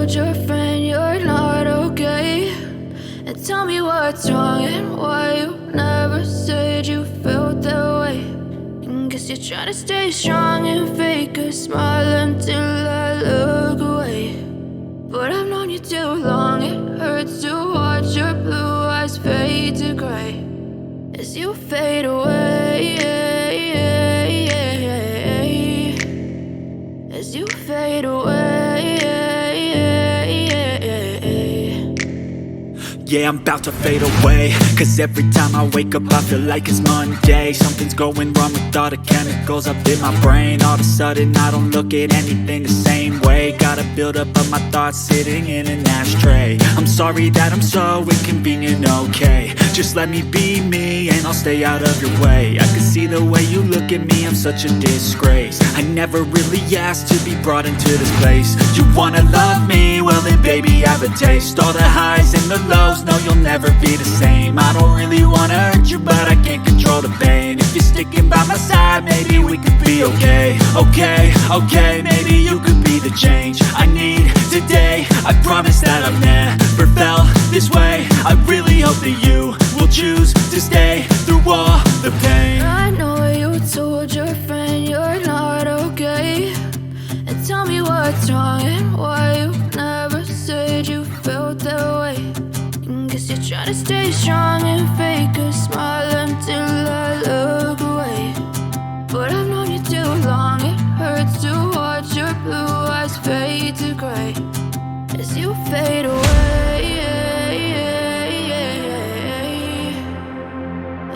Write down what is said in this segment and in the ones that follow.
told your friend you're not okay? And tell me what's wrong and why you never said you felt that way. And guess you're trying to stay strong and fake a smile until I look away. But I've known you too long, it hurts to watch your blue eyes fade to gray as you fade away, as you fade away. Yeah, I'm about to fade away, cause every time I wake up I feel like it's Monday. Something's going wrong with all the chemicals up in my brain. All of a sudden I don't look at anything the same way. Got a build up of my thoughts sitting in an ashtray. I'm sorry that I'm so inconvenient, okay? Just let me be me and I'll stay out of your way. I can see the way you look at me, I'm such a disgrace. I never really asked to be brought into this place. You wanna love me? Well then baby, have a taste. All the highs and the lows, no, you'll never be the same. I don't really wanna hurt you, but I can't control the pain. If you're sticking by my side, maybe we could be okay. Okay, maybe you could be the change I need today. I promise that I've never felt this way. I really hope that you will choose to stay through all the pain. I know you told your friend you're not okay. And tell me what's wrong and why you never said you felt that way. Guess you're trying to stay strong and fake a smile until I look away. But I've known you too long, it hurts to watch your blue eyes fade to gray as you fade away,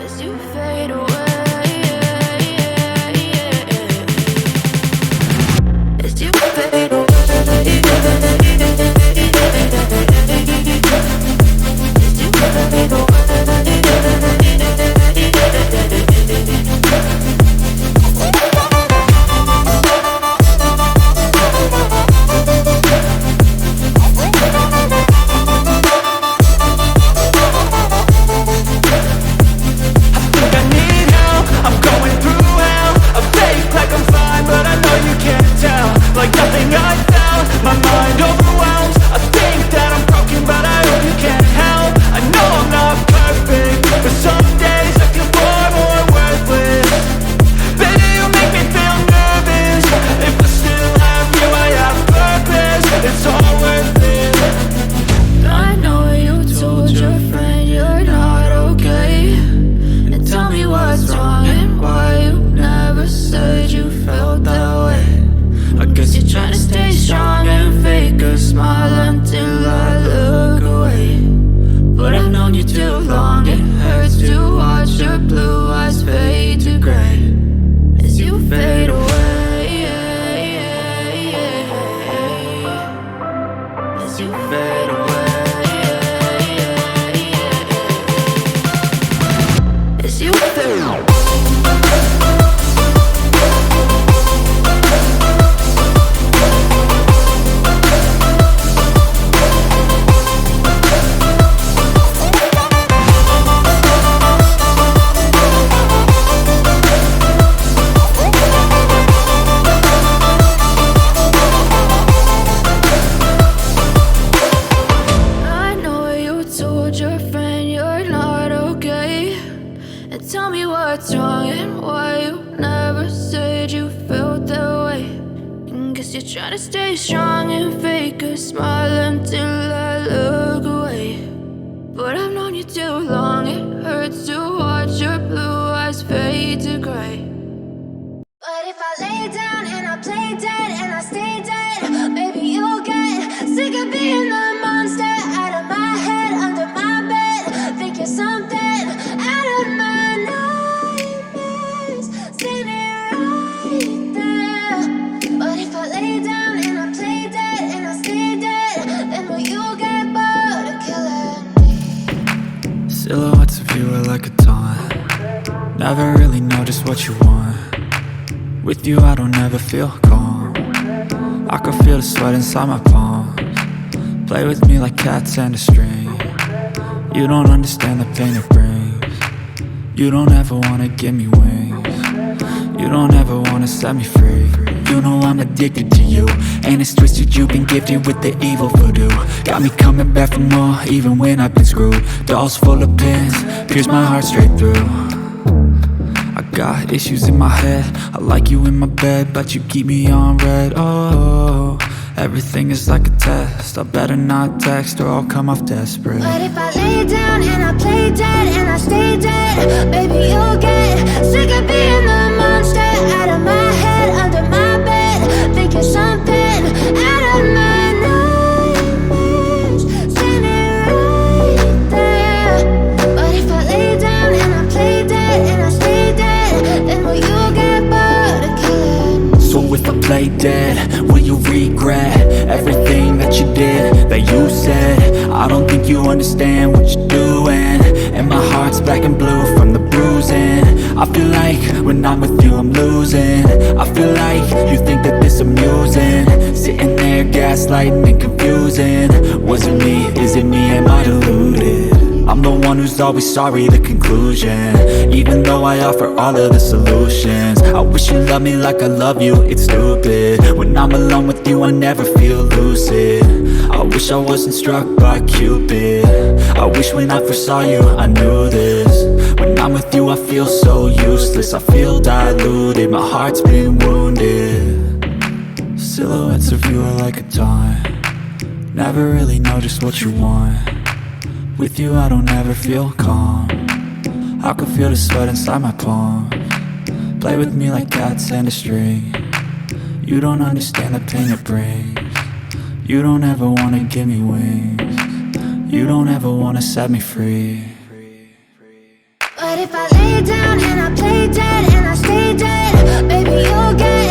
as you fade away, as you fade away. Try to stay strong and fake a smile until I look away. But I've known you too long, it hurts to watch your blue eyes fade to gray. But if I lay down and I play dead and I stay dead, maybe you'll get sick of being the monster out of my head, under my bed. Think you're something out of my nightmares, standing right there. But if I lay down and I play dead and I stay dead, then will you get bored of killing me? Silhouettes of you are like a taunt. Never really know just what you want. With you I don't ever feel calm. I can feel the sweat inside my palms. Play with me like cats and a string. You don't understand the pain it brings. You don't ever wanna give me wings. You don't ever wanna set me free. You know I'm addicted to you, and it's twisted, you've been gifted with the evil voodoo. Got me coming back for more, even when I've been screwed. Dolls full of pins, pierce my heart straight through. I got issues in my head, I like you in my bed, but you keep me on red. Oh, everything is like a test, I better not text or I'll come off desperate. But if I lay down and I play dead and I stay dead, baby, you'll get sick of being the monster out of my head, under my bed. Think you're something out of my nightmares, standing right there. But if I lay down and I play dead and I stay dead, then will you get bored of killing? So if I play dead, will you regret everything that you did, that you said? I don't think you understand what you're doing, and my heart's black and blue from the bruising. I feel like when I'm with you I'm losing. I feel like you think that this amusing, sitting there gaslighting and confusing. Was it me? Is it me? Am I deluded? I'm the one who's always sorry, the conclusion, even though I offer all of the solutions. I wish you loved me like I love you, it's stupid. When I'm alone with you I never feel lucid. I wish I wasn't struck by Cupid. I wish when I first saw you I knew this. When I'm with you I feel so useless, I feel diluted, my heart's been wounded. Silhouettes of you are like a taunt, never really know just what you want. With you I don't ever feel calm, I can feel the sweat inside my palms. Play with me like cats and a string, you don't understand the pain it brings. You don't ever wanna give me wings, you don't ever wanna set me free. But if I lay down and I play dead and I stay dead, baby, you'll get